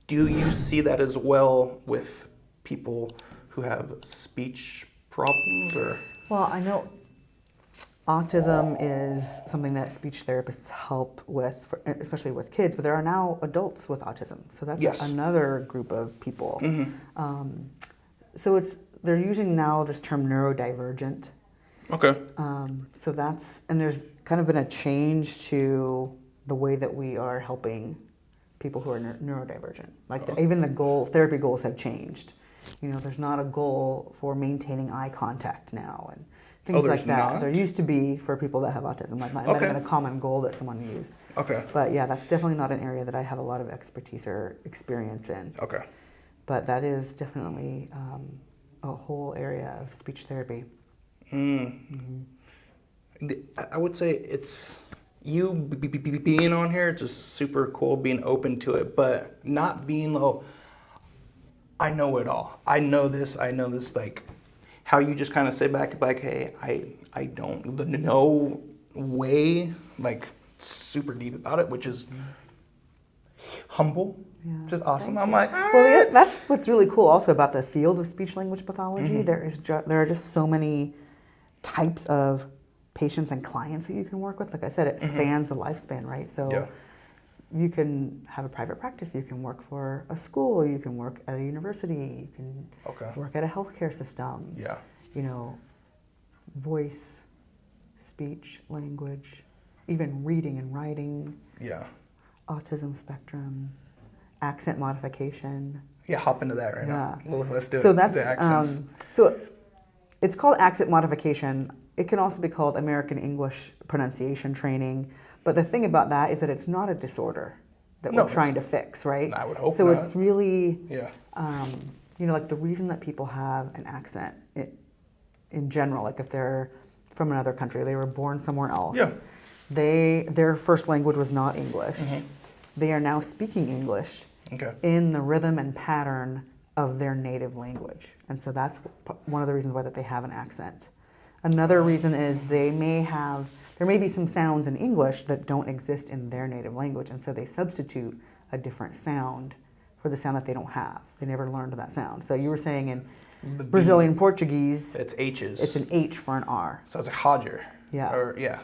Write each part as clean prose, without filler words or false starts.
Do you see that as well with people who have speech problems or? Well, I know autism is something that speech therapists help with, especially with kids, but there are now adults with autism. So that's Yes. another group of people. So they're using now this term neurodivergent. Okay. So and there's kind of been a change to the way that we are helping people who are neurodivergent. Like even the therapy goals have changed. There's not a goal for maintaining eye contact now and things there's like that. not? There used to be for people that have autism. Like it might have been a common goal that someone used. Okay. But yeah, that's definitely not an area that I have a lot of expertise or experience in. Okay. But that is definitely a whole area of speech therapy. I would say it's you being on here, it's just super cool being open to it, but not being, oh, I know it all. I know this, like how you just kind of sit back and be like, hey, I don't know way, like super deep about it, which is humble, which is awesome. I'm like, well, yeah, that's what's really cool also about the field of speech language pathology. There are just so many types of patients and clients that you can work with. Like I said, it spans the lifespan, right? So you can have a private practice, you can work for a school, you can work at a university, you can work at a healthcare system. Yeah. Voice, speech, language, even reading and writing. Yeah. Autism spectrum, accent modification. Yeah, hop into that right now. Well, let's do so it. That's the accents. So it's called accent modification. It can also be called American English pronunciation training. But the thing about that is that it's not a disorder that we're trying to fix, right? I would hope so not. It's really, yeah. Like the reason that people have an accent in general, like if they're from another country, they were born somewhere else. Yeah. Their first language was not English. They are now speaking English in the rhythm and pattern of their native language. And so that's one of the reasons why that they have an accent. Another reason is there may be some sounds in English that don't exist in their native language, and so they substitute a different sound for the sound that they don't have. They never learned that sound. So you were saying in Brazilian Portuguese, it's H's. It's an H for an R. So it's a Hodger. Yeah. Or, yeah.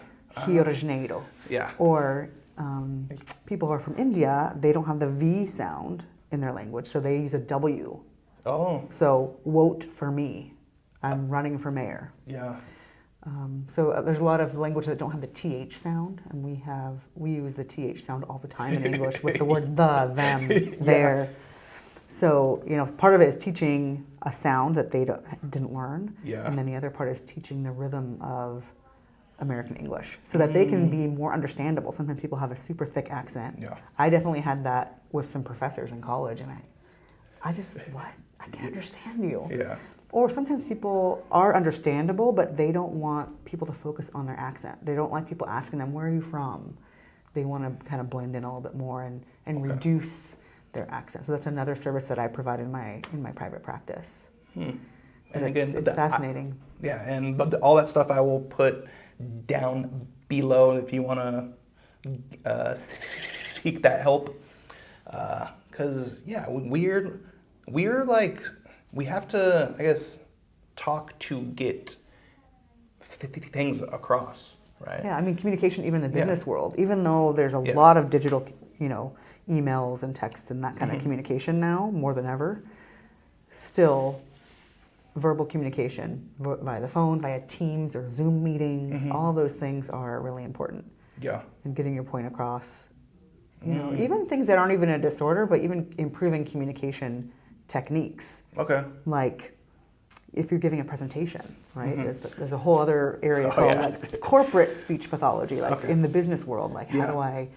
Rio de Janeiro. Yeah. Or people who are from India, they don't have the V sound in their language, so they use a W. Oh. So, vote for me. I'm running for mayor. Yeah. So there's a lot of languages that don't have the TH sound, and we use the TH sound all the time in English with the word the, them, their. So, part of it is teaching a sound that they didn't learn, and then the other part is teaching the rhythm of American English so that they can be more understandable. Sometimes people have a super thick accent. Yeah. I definitely had that with some professors in college, and I just, what? I can't understand you. Yeah. Or sometimes people are understandable, but they don't want people to focus on their accent. They don't like people asking them, where are you from? They want to kind of blend in a little bit more and reduce their accent. So that's another service that I provide in my private practice. And again, it's fascinating. And all that stuff I will put down below if you want to seek that help. Because, we're like, we have to, I guess, talk to get things across, right? Yeah, I mean, communication even in the business world, even though there's a lot of digital, emails and texts and that kind of communication now, more than ever, still verbal communication via the phone, via Teams or Zoom meetings, all those things are really important. Yeah. And getting your point across. Even things that aren't even a disorder, but even improving communication techniques. Okay. Like if you're giving a presentation, right? There's a whole other area called like corporate speech pathology, like in the business world. Like how do I,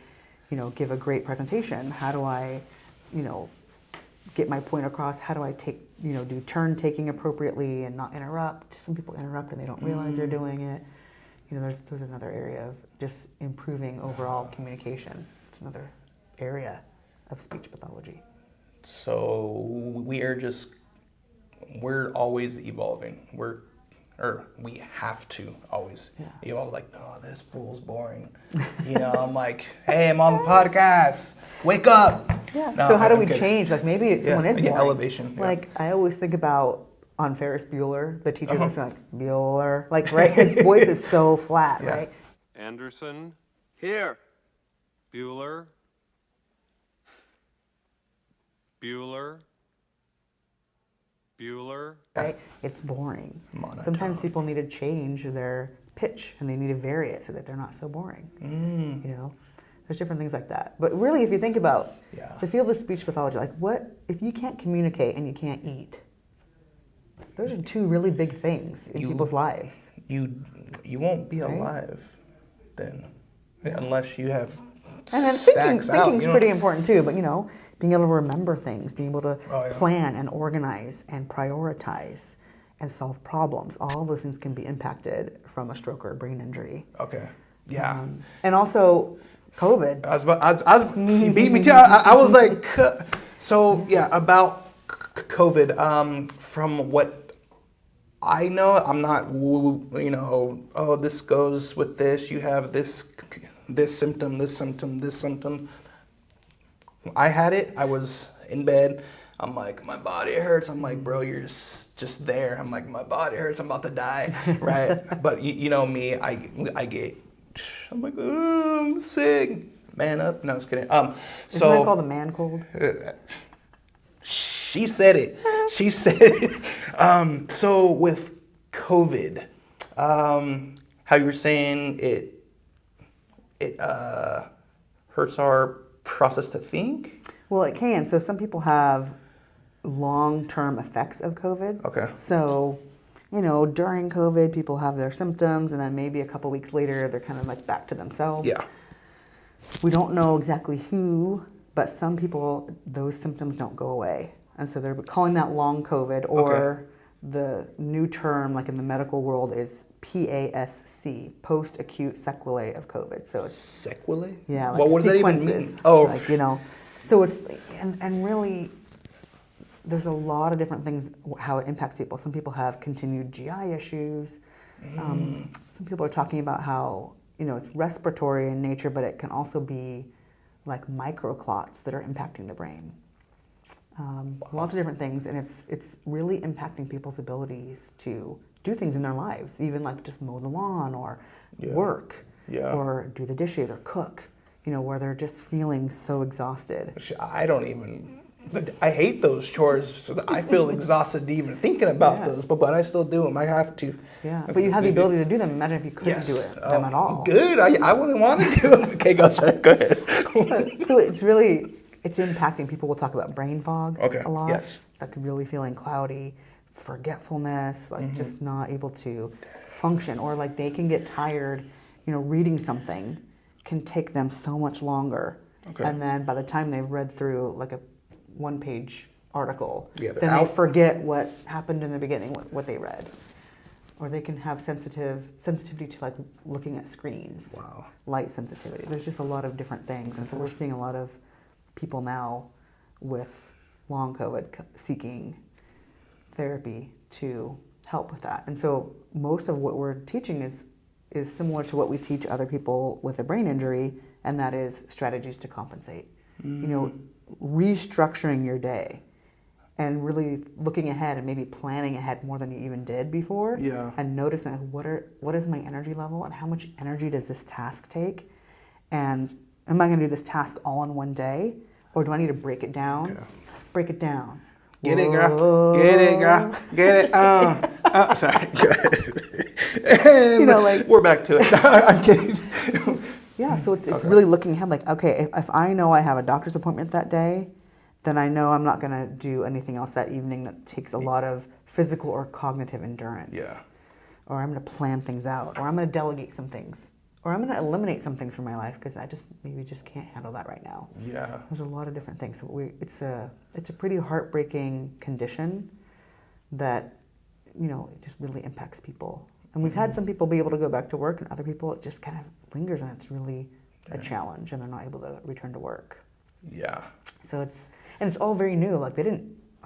give a great presentation? How do I, get my point across? How do I do turn taking appropriately and not interrupt? Some people interrupt and they don't realize they're doing it. There's another area of just improving overall communication. It's another area of speech pathology. So we're always evolving. We're or we have to always. Yeah. You're always like, oh, this fool's boring. I'm like, hey, I'm on the podcast. Wake up. Yeah. No, So how do I'm we kidding. change? Like maybe someone is Yeah, boring. elevation. Yeah. Like I always think about on Ferris Bueller, the teacher that's like Bueller, like right. His voice is so flat, Yeah. right? Anderson, Here. Bueller, Bueller, Bueller. Right? It's boring. Monotone. Sometimes people need to change their pitch and they need to vary it so that they're not so boring. You know, there's different things like that. But really, if you think about Yeah. the field of speech pathology, like what if you can't communicate and you can't eat? Those are two really big things in people's lives. You won't be Right? alive then, unless you have And then stacks out. thinking's pretty important too, but you know, being able to remember things, being able to Oh, yeah. plan and organize and prioritize and solve problems, all of those things can be impacted from a stroke or a brain injury. Okay. Yeah. And also COVID. You beat me too. I was like, so yeah, about COVID. From what I know, I'm not, oh, this goes with this. You have this symptom, this symptom, this symptom. I had it. I was in bed. I'm like, my body hurts. I'm like, bro, you're just there. I'm like, my body hurts. I'm about to die, right? But you know me, I get. I'm like, oh, I'm sick. Man up. No, I was kidding. Isn't that called a man cold? She said it. She said it. So with COVID, how you were saying it hurts our process to think. Well, it can. So some people have long-term effects of COVID. Okay. So, you know, during COVID, people have their symptoms, and then maybe a couple weeks later, they're kind of like back to themselves. Yeah. We don't know exactly who, but some people, those symptoms don't go away. And so they're calling that long COVID, or the new term, like in the medical world, is PASC, post-acute sequelae of COVID. So it's, Sequelae? yeah, like Well, what does that even sequences. mean? Oh. Like, you know, so it's, and really, there's a lot of different things, how it impacts people. Some people have continued GI issues. Some people are talking about how, you know, it's respiratory in nature, but it can also be like microclots that are impacting the brain. Lots of different things, and it's really impacting people's abilities to do things in their lives, even like just mow the lawn or work or do the dishes or cook, you know, where they're just feeling so exhausted. I don't even. I hate those chores. I feel exhausted even thinking about those, but I still do them. I have to. Yeah, but you have the ability to do them. Imagine if you couldn't do them at all. Good. I wouldn't want to do them. Okay, go ahead. So it's impacting. People will talk about brain fog a lot. Yes. That could really feeling cloudy, forgetfulness, like just not able to function, or like they can get tired. You know, reading something can take them so much longer, and then by the time they've read through like a one-page article, then they forget what happened in the beginning, what they read. Or they can have sensitivity to like looking at screens. Wow. Light sensitivity. There's just a lot of different things. And so we're seeing a lot of people now with long COVID seeking therapy to help with that. And so most of what we're teaching is similar to what we teach other people with a brain injury, and that is strategies to compensate. You know, restructuring your day and really looking ahead and maybe planning ahead more than you even did before. Yeah. And noticing what is my energy level and how much energy does this task take? And am I going to do this task all in one day, or do I need to break it down? Okay. Break it down. Get it, girl. Get it, girl. Get it. Sorry. And You know, like- we're back to it. I'm kidding. Yeah, so it's really looking ahead, like, okay, if I know I have a doctor's appointment that day, then I know I'm not going to do anything else that evening that takes a lot of physical or cognitive endurance. Yeah. Or I'm going to plan things out, or I'm going to delegate some things, or I'm going to eliminate some things from my life because I maybe can't handle that right now. Yeah. There's a lot of different things. So it's a pretty heartbreaking condition that, you know, it just really impacts people. And we've had some people be able to go back to work, and other people, it just kind of lingers, and it's really a challenge, and they're not able to return to work. Yeah. So it's all very new. Like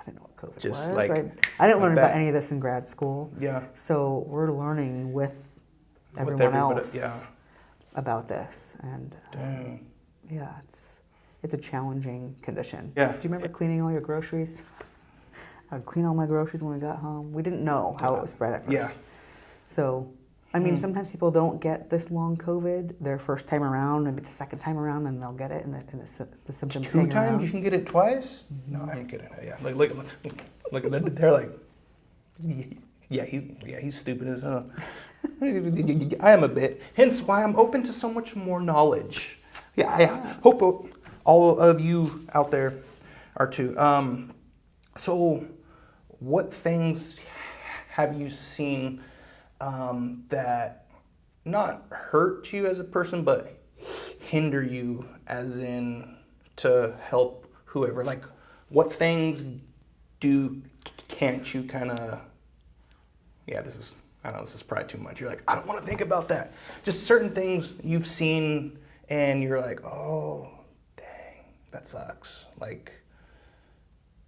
didn't know what COVID Just was. like Right? I didn't like learn about that. any of this in grad school. Yeah. So we're learning with everyone everybody, else yeah. about this, and Dang. yeah, it's a challenging condition. Yeah. Do you remember cleaning all your groceries? I would clean all my groceries when we got home. We didn't know how it was spread at first. Yeah. So, I mean, sometimes people don't get this long COVID their first time around, maybe the second time around, and they'll get it, and the symptoms Two hang times around. you can get it twice? No, I didn't get it. Yeah. Like look at that. They're like, he's stupid as hell. I am a bit. Hence why I'm open to so much more knowledge. Yeah, I hope all of you out there are too. So, what things have you seen that not hurt you as a person, but hinder you, as in to help whoever? Like, what things can't you kind of? Yeah, I know this is probably too much. You're like, I don't want to think about that. Just certain things you've seen, and you're like, oh, dang, that sucks. Like,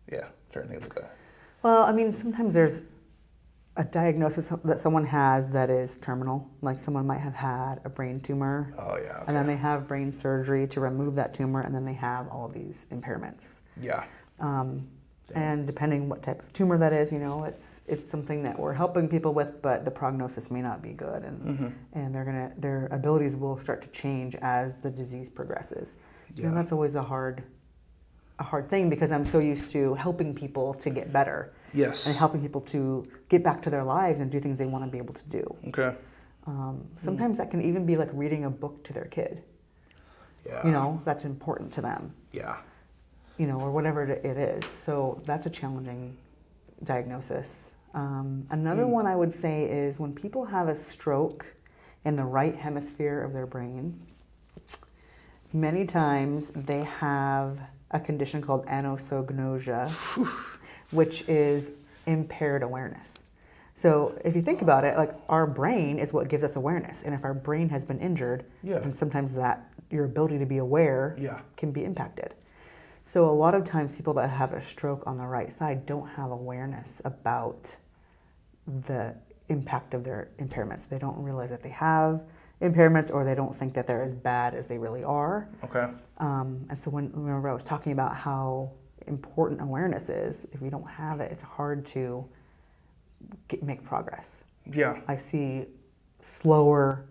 yeah, certain things like that. Well, I mean, sometimes there's a diagnosis that someone has that is terminal. Like someone might have had a brain tumor, Oh yeah. Okay. and then they have brain surgery to remove that tumor, and then they have all of these impairments. Yeah. And depending what type of tumor that is, you know, it's something that we're helping people with, but the prognosis may not be good, and and their abilities will start to change as the disease progresses. You know, Yeah. that's always a hard thing, because I'm so used to helping people to get better Yes. and helping people to get back to their lives and do things they want to be able to do. Okay. Sometimes that can even be like reading a book to their kid. Yeah. You know, that's important to them. Yeah. You know, or whatever it is. So that's a challenging diagnosis. Another one I would say is when people have a stroke in the right hemisphere of their brain, many times they have a condition called anosognosia, which is impaired awareness. So if you think about it, like our brain is what gives us awareness. And if our brain has been injured, Yeah. then sometimes that your ability to be aware Yeah. can be impacted. So a lot of times people that have a stroke on the right side don't have awareness about the impact of their impairments. They don't realize that they have impairments, or they don't think that they're as bad as they really are. Okay. And so remember I was talking about how important awareness is. If we don't have it, it's hard to make progress. Yeah. I see slower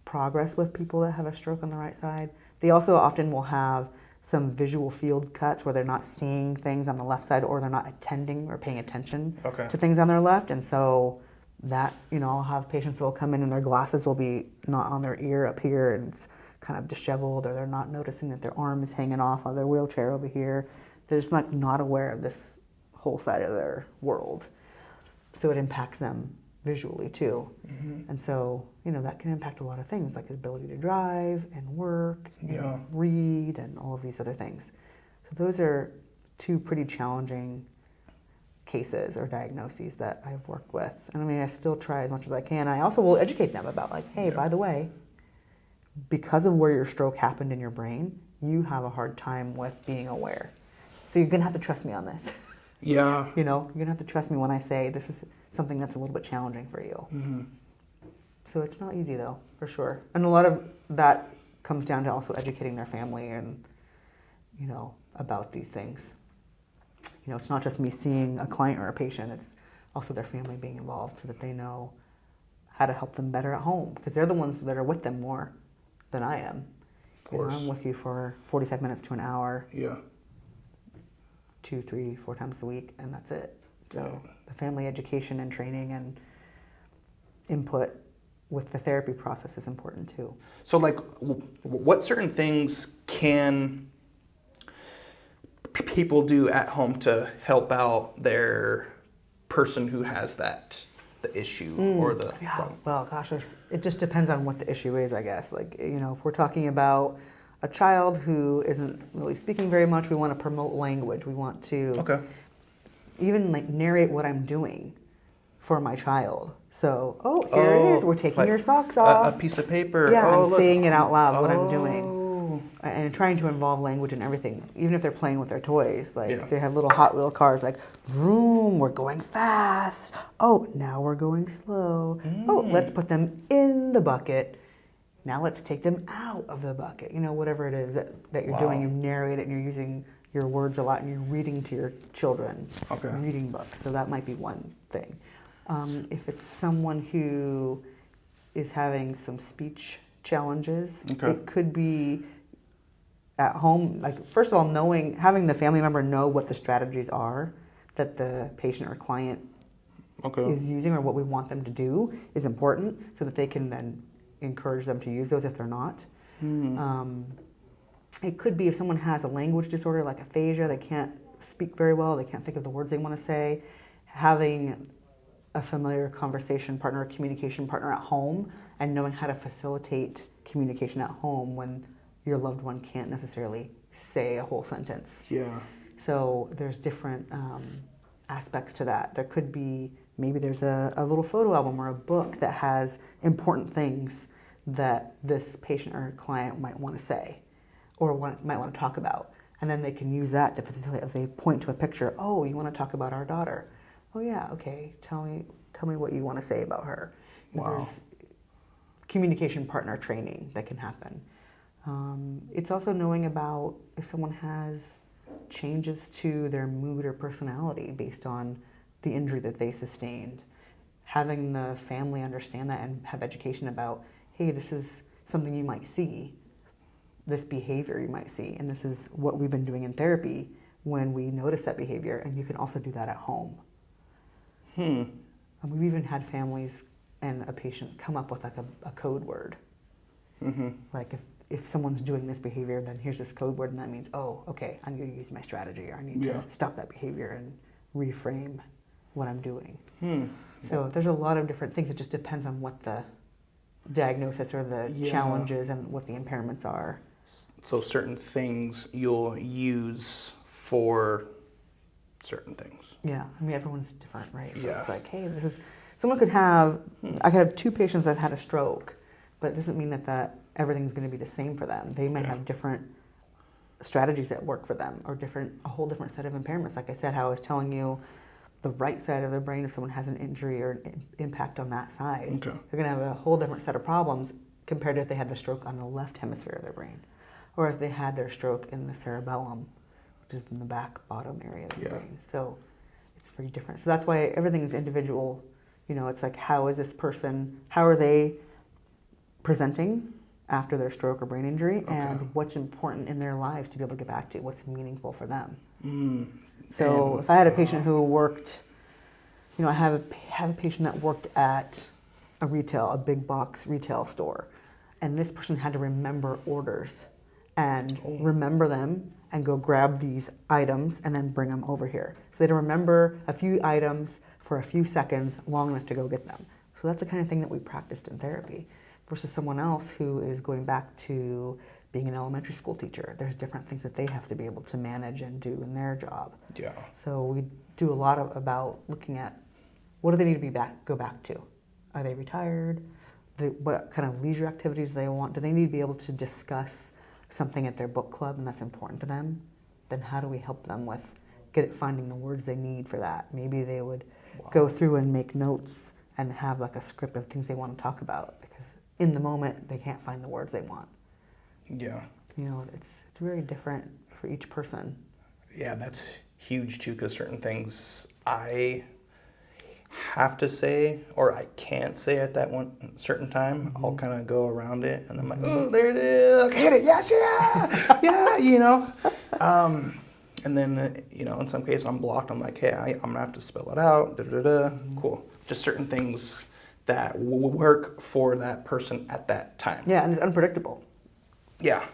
progress with people that have a stroke on the right side. They also often will have some visual field cuts where they're not seeing things on the left side, or they're not attending or paying attention Okay. to things on their left. And so that, you know, I'll have patients that will come in and their glasses will be not on their ear up here, and it's kind of disheveled, or they're not noticing that their arm is hanging off of their wheelchair over here. They're just not aware of this whole side of their world. So it impacts them visually too. And so, you know, that can impact a lot of things, like ability to drive and work and Yeah. read and all of these other things. So those are two pretty challenging cases or diagnoses that I've worked with. And I mean, I still try as much as I can. I also will educate them about, like, hey, by the way, because of where your stroke happened in your brain, you have a hard time with being aware. So you're gonna have to trust me on this. Yeah. You know, you're gonna have to trust me when I say this is something that's a little bit challenging for you. So it's not easy though, for sure. And a lot of that comes down to also educating their family and, you know, about these things. You know, it's not just me seeing a client or a patient, it's also their family being involved so that they know how to help them better at home, because they're the ones that are with them more than I am. Of course. You know, I'm with you for 45 minutes to an hour, Yeah. 2, 3, 4 times a week, and that's it. So Yeah. the family education and training and input with the therapy process is important too. So, like, what certain things can people do at home to help out their person who has the issue or the Yeah, problem? well, gosh, it just depends on what the issue is, I guess. Like, you know, if we're talking about a child who isn't really speaking very much, we want to promote language. We want to Okay. even like narrate what I'm doing for my child. So, here it is. We're taking like your socks a off. piece of paper. Yeah, Oh, I'm look. saying it out loud what I'm doing. Oh, and trying to involve language in everything, even if they're playing with their toys. Like Yeah. they have little Hot Wheel cars, like, vroom, we're going fast. Oh, now we're going slow. Oh, let's put them in the bucket. Now let's take them out of the bucket. You know, whatever it is that you're doing, you narrate it and you're using your words a lot and you're reading to your children, Okay. reading books. So that might be one thing. If it's someone who is having some speech challenges, Okay. it could be at home, like first of all, having the family member know what the strategies are that the patient or client Okay. is using or what we want them to do is important so that they can then encourage them to use those if they're not. It could be if someone has a language disorder like aphasia, they can't speak very well, they can't think of the words they want to say, having a familiar conversation partner, a communication partner at home, and knowing how to facilitate communication at home when your loved one can't necessarily say a whole sentence. Yeah. So there's different aspects to that. There could be, maybe there's a little photo album or a book that has important things that this patient or client might want to say or might want to talk about. And then they can use that to facilitate, if they point to a picture, oh, you want to talk about our daughter? Oh yeah, okay, tell me what you want to say about her. Wow. There's communication partner training that can happen. It's also knowing about if someone has changes to their mood or personality based on the injury that they sustained. Having the family understand that and have education about, hey, this is something you might see, this behavior you might see, and this is what we've been doing in therapy when we notice that behavior, and you can also do that at home. And we've even had families and a patient come up with like a code word. Like if someone's doing this behavior, then here's this code word, and that means, oh, okay, I need to use my strategy, or I need to stop that behavior and reframe what I'm doing. So there's a lot of different things. It just depends on what the diagnosis or the challenges and what the impairments are. So certain things you'll use for certain things. Yeah, I mean, everyone's different, right? So Yeah. it's like, hey, someone could have, I could have two patients that had a stroke, but it doesn't mean that everything's going to be the same for them. They might have different strategies that work for them, or a whole different set of impairments. Like I said, how I was telling you, the right side of their brain, if someone has an injury or an impact on that side, Okay. they're going to have a whole different set of problems compared to if they had the stroke on the left hemisphere of their brain, or if they had their stroke in the cerebellum, which is in the back bottom area of the brain. So it's very different. So that's why everything is individual. You know, it's like, how is this person, how are they presenting after their stroke or brain injury, and what's important in their lives to be able to get back to, what's meaningful for them. So if I had a patient who worked, you know, I have a patient that worked at a big box retail store, and this person had to remember orders and remember them and go grab these items and then bring them over here. So they had to remember a few items for a few seconds long enough to go get them. So that's the kind of thing that we practiced in therapy versus someone else who is going back to being an elementary school teacher. There's different things that they have to be able to manage and do in their job. Yeah. So we do a lot about looking at what do they need to go back to? Are they retired? What kind of leisure activities do they want? Do they need to be able to discuss something at their book club and that's important to them? Then how do we help them with finding the words they need for that? Maybe they would go through and make notes and have like a script of things they want to talk about, because in the moment they can't find the words they want. Yeah. You know, it's very different for each person. Yeah, that's huge too, because certain things I have to say or I can't say at that one certain time. I'll kind of go around it, and I'm like, oh, there it is. Okay, hit it. Yes, yeah, yeah, you know. And then, you know, in some cases I'm blocked. I'm like, hey, I'm going to have to spell it out. Cool. Just certain things that will work for that person at that time. Yeah, and it's unpredictable. Yeah.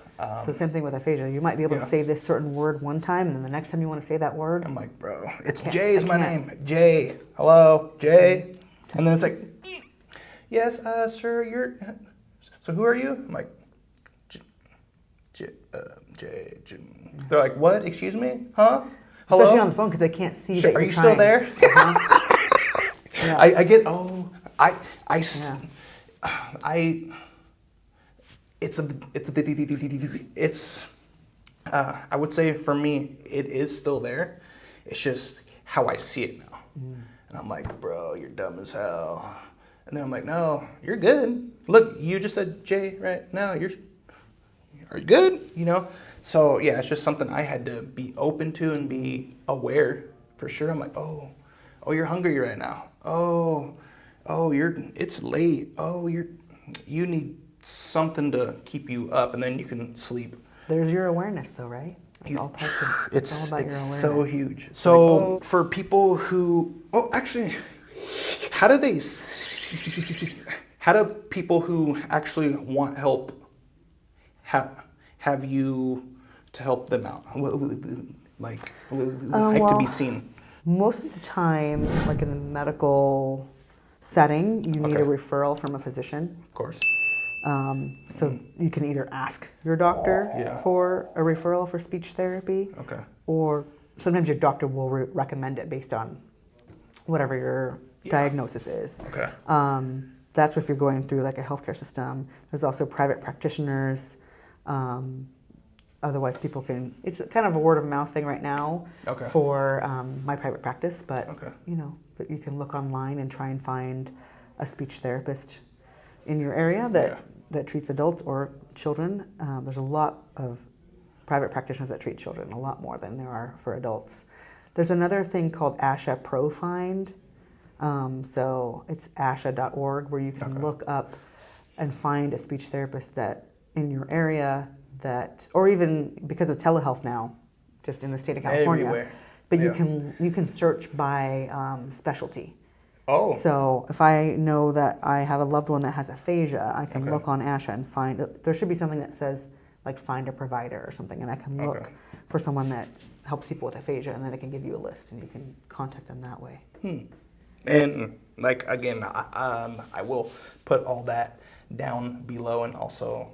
So same thing with aphasia. You might be able to say this certain word one time, and then the next time you want to say that word, I'm like, bro, Jay is my name. Jay. Hello, Jay. And then it's like, yes, sir, so who are you? I'm like, Jay. They're like, what? Excuse me? Huh? Hello? especially on the phone because they can't see that Are you're you still trying. there? Yeah. I get, it's I would say for me it is still there. It's just how I see it now. And I'm like, bro, you're dumb as hell. And then I'm like, no, you're good. Look, you just said Jay right now. Are you good? You know. So yeah, it's just something I had to be open to and be aware for sure. I'm like, oh, you're hungry right now. Oh, it's late. Oh, you need something to keep you up, and then you can sleep. There's your awareness, though, right? It's all parts of, it's all about your awareness. So huge. So for people who, actually, how do people who actually want help have you to help them out? Like to be seen. Most of the time, like in the medical setting, you need a Okay. referral from a physician. Of course. So you can either ask your doctor Yeah. for a referral for speech therapy, Okay. or sometimes your doctor will recommend it based on whatever your diagnosis is. Okay. That's if you're going through like a healthcare system. There's also private practitioners. Otherwise, people can. It's kind of a word of mouth thing right now Okay. for my private practice, but Okay. but you can look online and try and find a speech therapist in your area that treats adults or children. There's a lot of private practitioners that treat children, a lot more than there are for adults. There's another thing called ASHA ProFind. So it's asha.org, where you can look up and find a speech therapist that in your area or even because of telehealth now, just in the state of California. Everywhere. But Yeah. you can search by specialty. Oh. So if I know that I have a loved one that has aphasia, I can Okay. look on ASHA and find, there should be something that says like find a provider or something, and I can look Okay. for someone that helps people with aphasia, and then it can give you a list and you can contact them that way. And like again, I will put all that down below, and also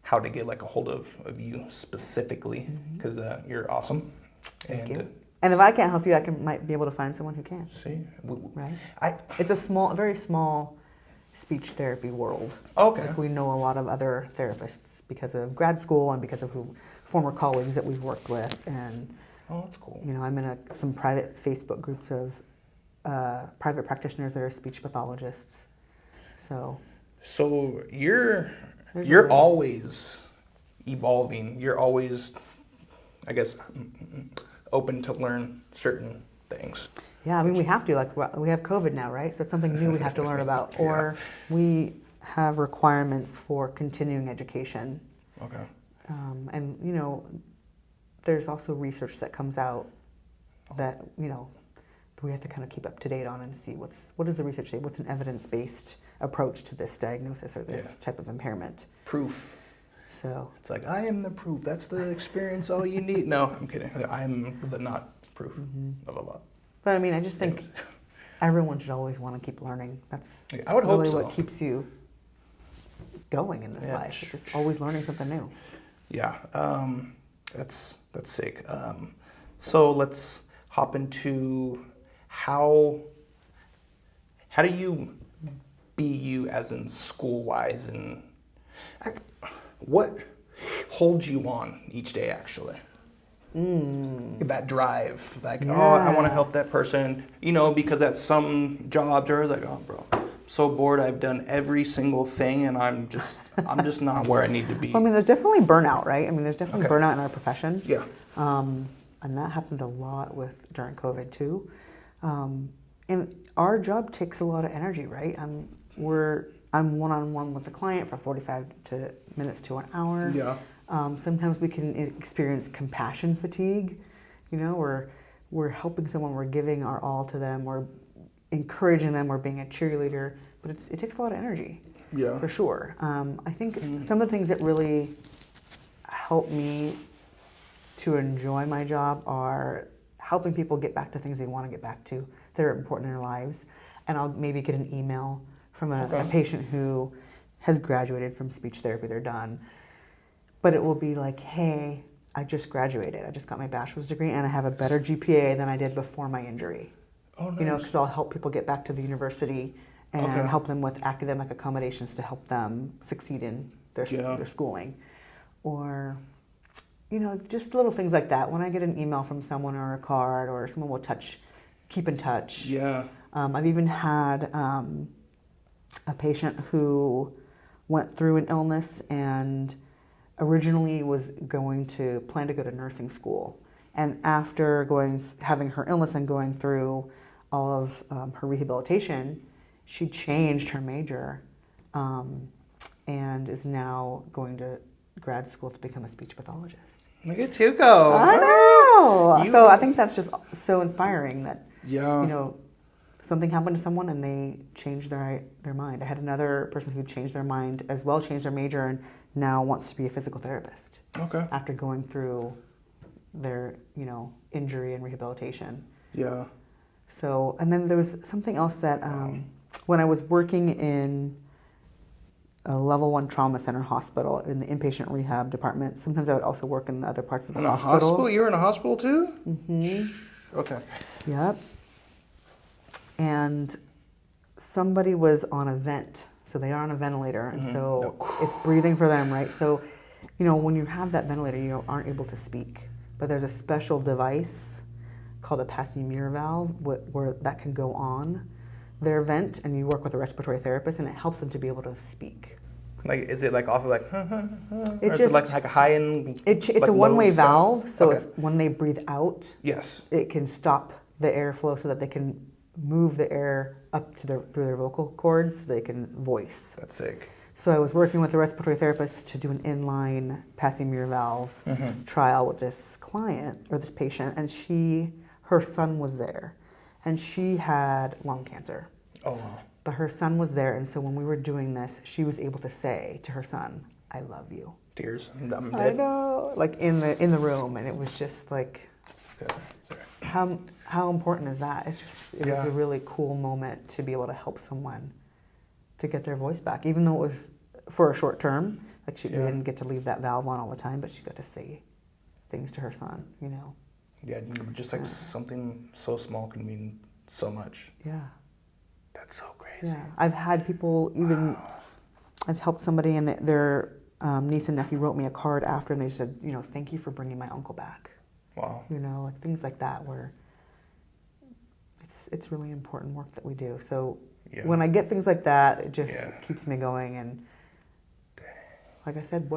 how to get like a hold of you specifically, because you're awesome. Thank and you. And if I can't help you, might be able to find someone who can. See, Right? I It's a very small speech therapy world. okay. Like we know a lot of other therapists because of grad school and because of former colleagues that we've worked with. And Oh, that's cool. I'm in some private Facebook groups of private practitioners that are speech pathologists. So you're There's you're a way. always evolving. You're always, I guess, open to learn certain things. yeah, I mean we have to. Like we have COVID now, right? So it's something new we have to learn about. Or we have requirements for continuing education. Okay. And there's also research that comes out that we have to kind of keep up to date on and see what does the research say? What's an evidence-based approach to this diagnosis or this type of impairment? Proof. So It's like I am the proof. That's the experience. All you need. No, I'm kidding. I'm the not proof of a lot. but I mean, I just think everyone should always want to keep learning. That's I would hope really so. what keeps you going in this Yeah, life. It's just always learning something new. Yeah, that's sick. So let's hop into how do you be you as in school wise, and what holds you on each day actually? That drive, like I want to help that person, because at some jobs are like, oh bro, I'm so bored. I've done every single thing, and I'm just not where I need to be. Well, I mean, there's definitely burnout, right? I mean, there's definitely Okay. burnout in our profession. Yeah. And that happened a lot during COVID too. And our job takes a lot of energy, right? I'm one-on-one with the client for 45 minutes to an hour. Yeah. Sometimes we can experience compassion fatigue. We're helping someone, we're giving our all to them, we're encouraging them, we're being a cheerleader, but it takes a lot of energy. Yeah. For sure. I think some of the things that really help me to enjoy my job are helping people get back to things they want to get back to that are important in their lives. And I'll maybe get an email from a patient who has graduated from speech therapy, they're done. But it will be like, hey, I just graduated. I just got my bachelor's degree and I have a better GPA than I did before my injury. Oh, nice. Because I'll help people get back to the university and Okay. help them with academic accommodations to help them succeed in their schooling, or just little things like that. When I get an email from someone or a card or someone will keep in touch. Yeah. I've even had a patient who went through an illness and originally was plan to go to nursing school. And after having her illness and going through all of her rehabilitation, she changed her major and is now going to grad school to become a speech pathologist. Look at you go. I know. So I think that's just so inspiring that, something happened to someone and they changed their mind. I had another person who changed their mind as well, changed their major, and now wants to be a physical therapist. Okay. After going through their, injury and rehabilitation. Yeah. So, and then there was something else that when I was working in a level 1 trauma center hospital in the inpatient rehab department, sometimes I would also work in the other parts of the hospital. In a hospital? You're in a hospital too? Mm-hmm. Okay. Yep. And somebody was on a vent. So they are on a ventilator, and so it's breathing for them, right? So, when you have that ventilator, you aren't able to speak. But there's a special device called a Passy-Muir valve where that can go on their vent, and you work with a respiratory therapist, and it helps them to be able to speak. Like, is it like off of like, or is It it like a high end? It's like a one-way low valve, sound? so Okay. it's when they breathe out, Yes. it can stop the airflow so that they can move the air up to through their vocal cords so they can voice. That's sick. So I was working with a respiratory therapist to do an inline Passy-Muir valve trial with this client or this patient, and her son was there, and she had lung cancer. Oh, wow. But her son was there, and so when we were doing this, she was able to say to her son, "I love you." Tears. I know, like in the room, and it was just like, how important is that? It was a really cool moment to be able to help someone to get their voice back, even though it was for a short term. Like we didn't get to leave that valve on all the time, but she got to say things to her son. Yeah, just like something so small can mean so much. Yeah. That's so crazy. Yeah. I've had people even. I've helped somebody and their niece and nephew wrote me a card after, and they said, "Thank you for bringing my uncle back." Wow. Like things like that where it's really important work that we do. So when I get things like that, it just keeps me going. And like I said,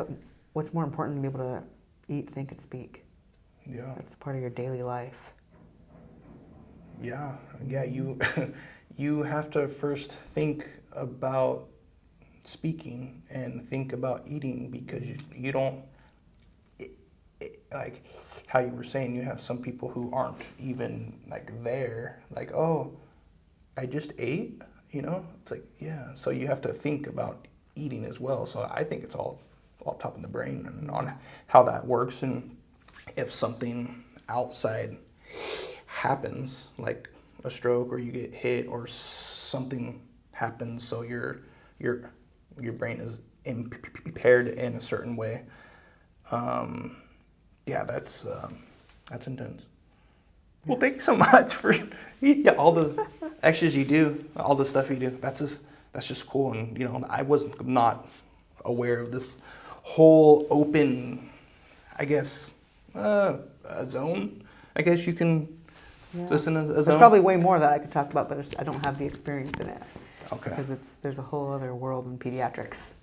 what's more important than be able to eat, think, and speak? Yeah. That's part of your daily life. Yeah. You have to first think about speaking and think about eating, because you don't, like how you were saying, you have some people who aren't even like there, like, oh, I just ate, it's like, yeah. So you have to think about eating as well. So I think it's all top of the brain and on how that works. And if something outside happens, like a stroke or you get hit or something happens, so your brain is impaired in a certain way, that's intense. Well, thank you so much for all the extras you do, all the stuff you do. That's just cool. And I was not aware of this whole open, I guess, zone. I guess you can listen to a zone. There's probably way more that I could talk about, but I don't have the experience in it. Okay. Because there's a whole other world in pediatrics.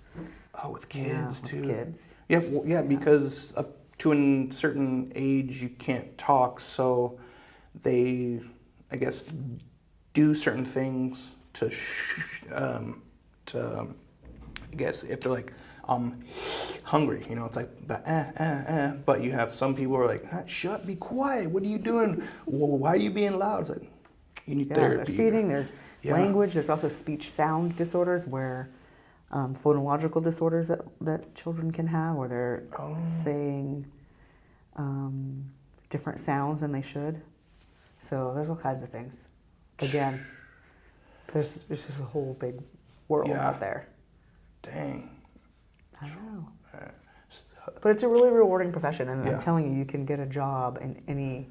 Oh, with kids too. With kids. Yeah, because up to a certain age you can't talk, so they, I guess, do certain things to I guess if they're like hungry, it's like the but you have some people who are like, shut, be quiet, what are you doing? Well, why are you being loud? It's like, you need therapy. There's feeding, there's language, there's also speech sound disorders where phonological disorders that children can have, where they're saying different sounds than they should. So there's all kinds of things. Again, there's just a whole big world out there. Dang. I know. But it's a really rewarding profession, and I'm telling you, you can get a job in any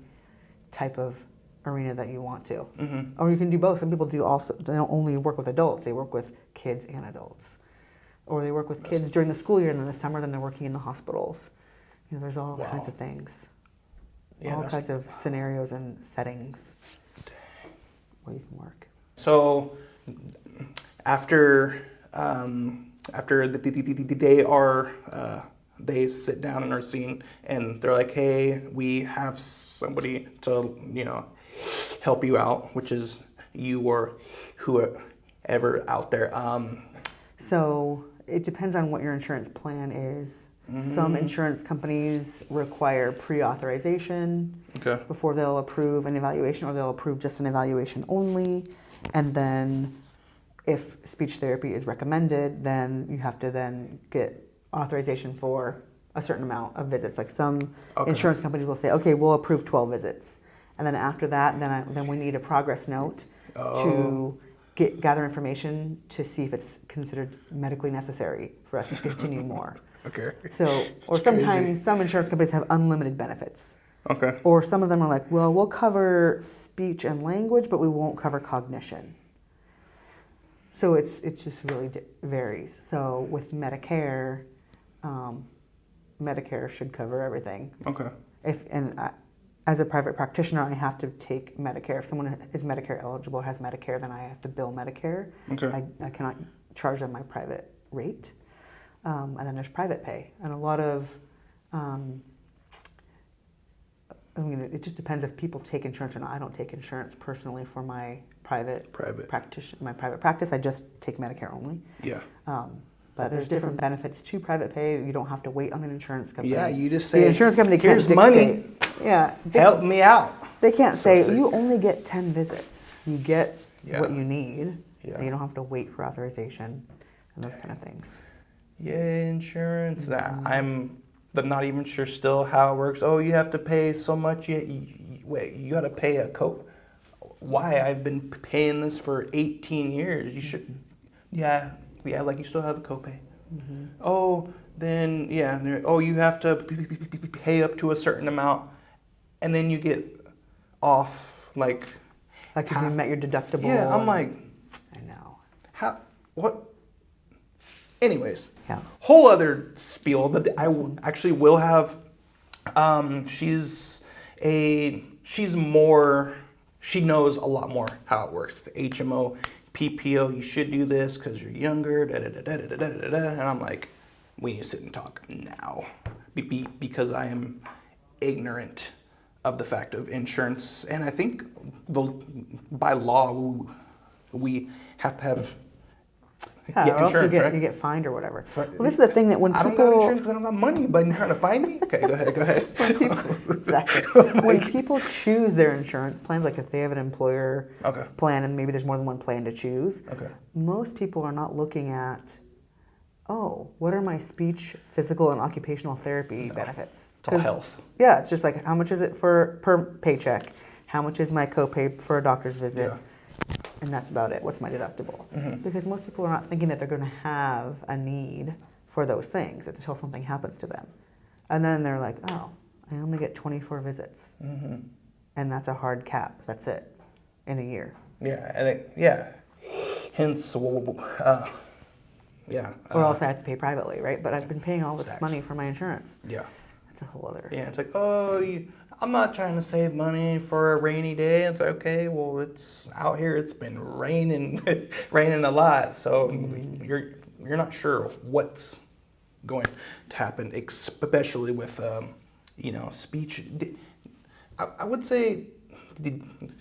type of arena that you want to. Mm-hmm. Or you can do both. Some people they don't only work with adults, they work with kids and adults. or they work with kids during the school year, and in the summer, then they're working in the hospitals. You know, there's all Wow. kinds of things, Yeah, all that's- kinds of scenarios and settings where you can work. So after they sit down and are seen, and they're like, hey, we have somebody to help you out, which is you or whoever out there. So it depends on what your insurance plan is. Some insurance companies require pre-authorization Okay. before they'll approve an evaluation, or they'll approve just an evaluation only. And then if speech therapy is recommended, then you have to then get authorization for a certain amount of visits. Like some Okay. insurance companies will say, okay, we'll approve 12 visits. And then after that, then we need a progress note to gather information to see if it's considered medically necessary for us to continue more. Okay. So, or It's crazy. sometimes some insurance companies have unlimited benefits. Okay. Or some of them are like, well, we'll cover speech and language, but we won't cover cognition. So it's just really varies. So with Medicare, Medicare should cover everything. Okay. As a private practitioner, I have to take Medicare. If someone is Medicare eligible, has Medicare, then I have to bill Medicare. Okay. I cannot charge them my private rate. And then there's private pay. And a lot of, it just depends if people take insurance or not. I don't take insurance personally for my private practice. I just take Medicare only. Yeah. But there's different benefits to private pay. You don't have to wait on an insurance company. Yeah, you just The say, insurance company can't here's dictate. money, Yeah. help me out. They can't So say, sick. you only get 10 visits. You get Yeah. what you need. Yeah. And you don't have to wait for authorization and those kind of things. Yeah, insurance. I'm not even sure still how it works. Oh, you have to pay so much. Wait, you got to pay a co. Why? I've been paying this for 18 years. You should. Yeah, like you still have a copay. Oh, then yeah. Oh, you have to pay up to a certain amount, and then you get off like. Like if you met your deductible. Yeah, I'm like, I know. how? What? Anyways, Yeah. whole other spiel that actually will have. She knows a lot more how it works. The HMO, PPO, you should do this because you're younger. And I'm like, we need to sit and talk now, because I am ignorant of the fact of insurance, and I think by law we have to have. Yeah, or else you insurance, right? get fined or whatever. Well, this is the thing that when I don't people got insurance because I don't got money, but you're trying to find me? Okay, go ahead. exactly. When people choose their insurance plans, like if they have an employer Okay. plan and maybe there's more than one plan to choose, Okay. most people are not looking at, oh, what are my speech, physical, and occupational therapy benefits? It's all 'Cause- health. Yeah, it's just like how much is it per paycheck? How much is my copay for a doctor's visit? Yeah. And that's about it. What's my deductible? Because most people are not thinking that they're going to have a need for those things until something happens to them. And then they're like, oh, I only get 24 visits. And that's a hard cap. That's it in a year. Yeah, I think, yeah. Hence, yeah. Or else I have to pay privately, right? But I've been paying all this Exact. money for my insurance. Yeah. That's a whole other. Yeah, it's like, oh, I'm not trying to save money for a rainy day. It's like, okay, well, it's out here. It's been raining, raining a lot, so you're not sure what's going to happen, especially with speech. I would say,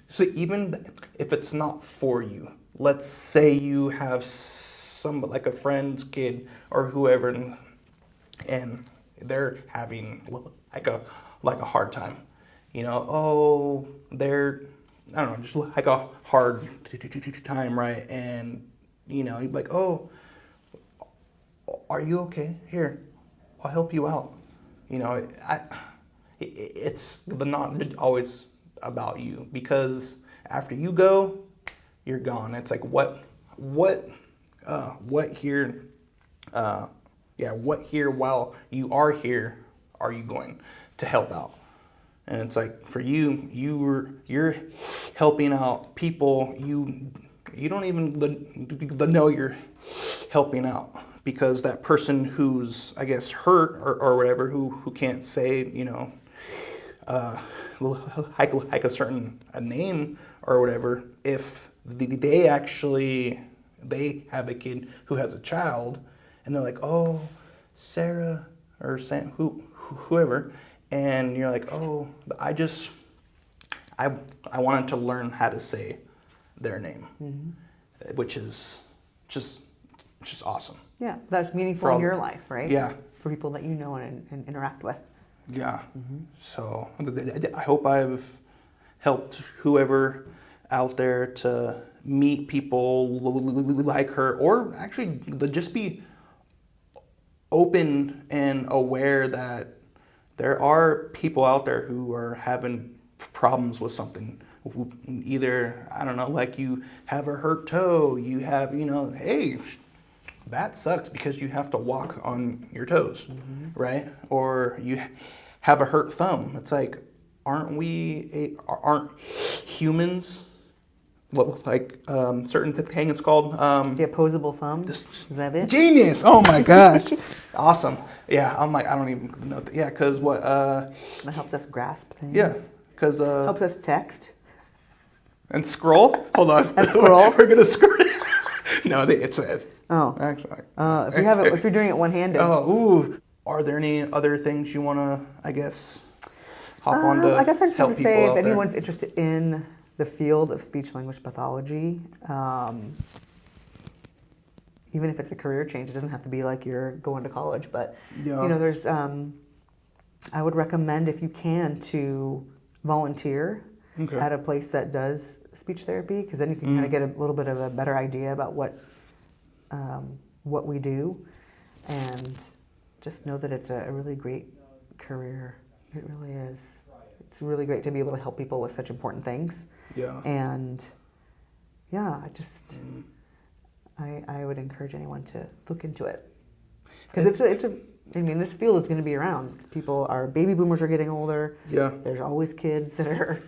so even if it's not for you, let's say you have like a friend's kid or whoever, and they're having like a hard time, they're, I don't know, just like a hard time, right? And you'd be like, oh, are you okay? Here, I'll help you out. It's not always about you, because after you go, you're gone. It's like what here while you are here are you going to help out? And it's like for you're helping out people you don't even know you're helping out because that person who's, I guess, hurt or whatever, who can't say, like a certain a name or whatever, if they have a kid who has a child, and they're like, oh, Sarah or Sam, whoever, and you're like, oh, I wanted to learn how to say their name, which is just awesome. Yeah, that's meaningful For in all- your life, right? Yeah. For people that you know and interact with. Yeah. So I hope I've helped whoever out there to meet people like her, or actually just be open and aware that there are people out there who are having problems with something. Either, I don't know, like you have a hurt toe, you have, hey, that sucks because you have to walk on your toes, right? Or you have a hurt thumb. It's like, aren't humans like certain thing it's called? The opposable thumb. Is that it? Genius! Oh my gosh, awesome. Yeah, I'm like, I don't even know. Yeah, because what? That helps us grasp things. Yeah, because Helps us text. and scroll. Hold on. And scroll? We're gonna scroll. No, it says. Oh. Actually. If you're doing it one-handed. Oh, ooh. Are there any other things you want to, I guess, hop on to I guess I just help want to people say, if out there? anyone's interested in the field of speech-language pathology, even if it's a career change, it doesn't have to be like you're going to college, but Yeah. there's, I would recommend, if you can, to volunteer Okay. at a place that does speech therapy, because then you can kind of get a little bit of a better idea about what we do, and just know that it's a really great career. It really is. It's really great to be able to help people with such important things. Yeah. And yeah, I would encourage anyone to look into it, because this field is going to be around. Baby boomers are getting older. Yeah. There's always kids that are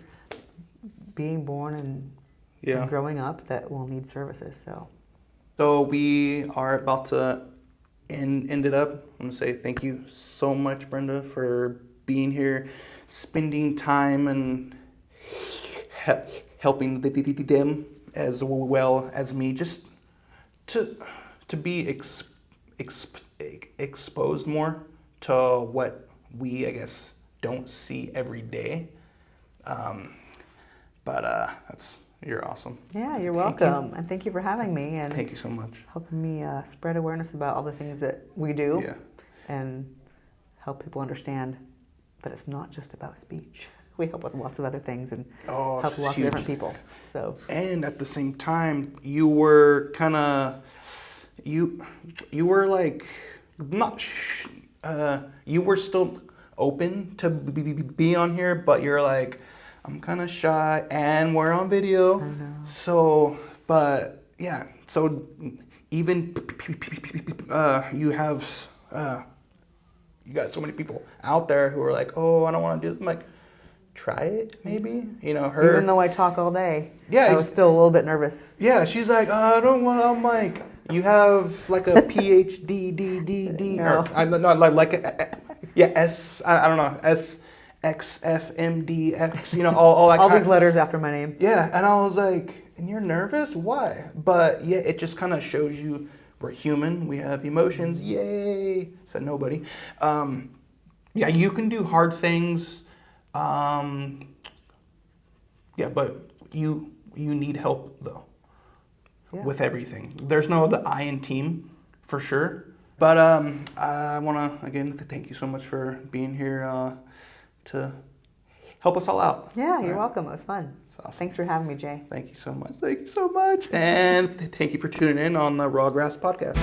being born and growing up that will need services. So we are about to end it up. I'm going to say thank you so much, Brenda, for being here, spending time and helping them as well as me, just to be exposed more to what we, I guess, don't see every day. You're awesome. Yeah, you're Thank you. welcome, and thank you for having me and Thank you so much. helping me spread awareness about all the things that we do, Yeah. and help people understand that it's not just about speech. We help with lots of other things and Oh, help it's lots huge. of different people. So And at the same time, you were kind of, you were like, you were still open to be on here, but you're like, I'm kind of shy, and we're on video. I know. So, but yeah, so even you have, you got so many people out there who are like, oh, I don't want to do this. I'm like, try it, maybe. Her. even though I talk all day, Yeah, I was still a little bit nervous. Yeah, she's like, I don't want. I'm like, you have like a PhD, D, No. or I no, yeah, S. I don't know, S, X, F, M, D, X. All that. All kind these letters after my name. Yeah, and I was like, and you're nervous? Why? But yeah, it just kind of shows you we're human. We have emotions. Yay! Said nobody. Yeah, you can do hard things. Yeah, but you need help though. Yeah. With everything. There's no other I in team for sure. But I want to again thank you so much for being here to help us all out. Yeah, you're welcome. It was fun. It's awesome. Thanks for having me, Jay. Thank you so much. Thank you so much. And thank you for tuning in on the Raw Grass Podcast.